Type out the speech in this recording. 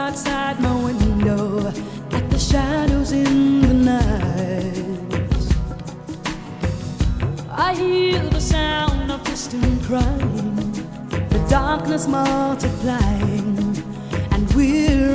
outside my window at the shadows in the night. I hear the sound of distant crying, the darkness multiplying, and we're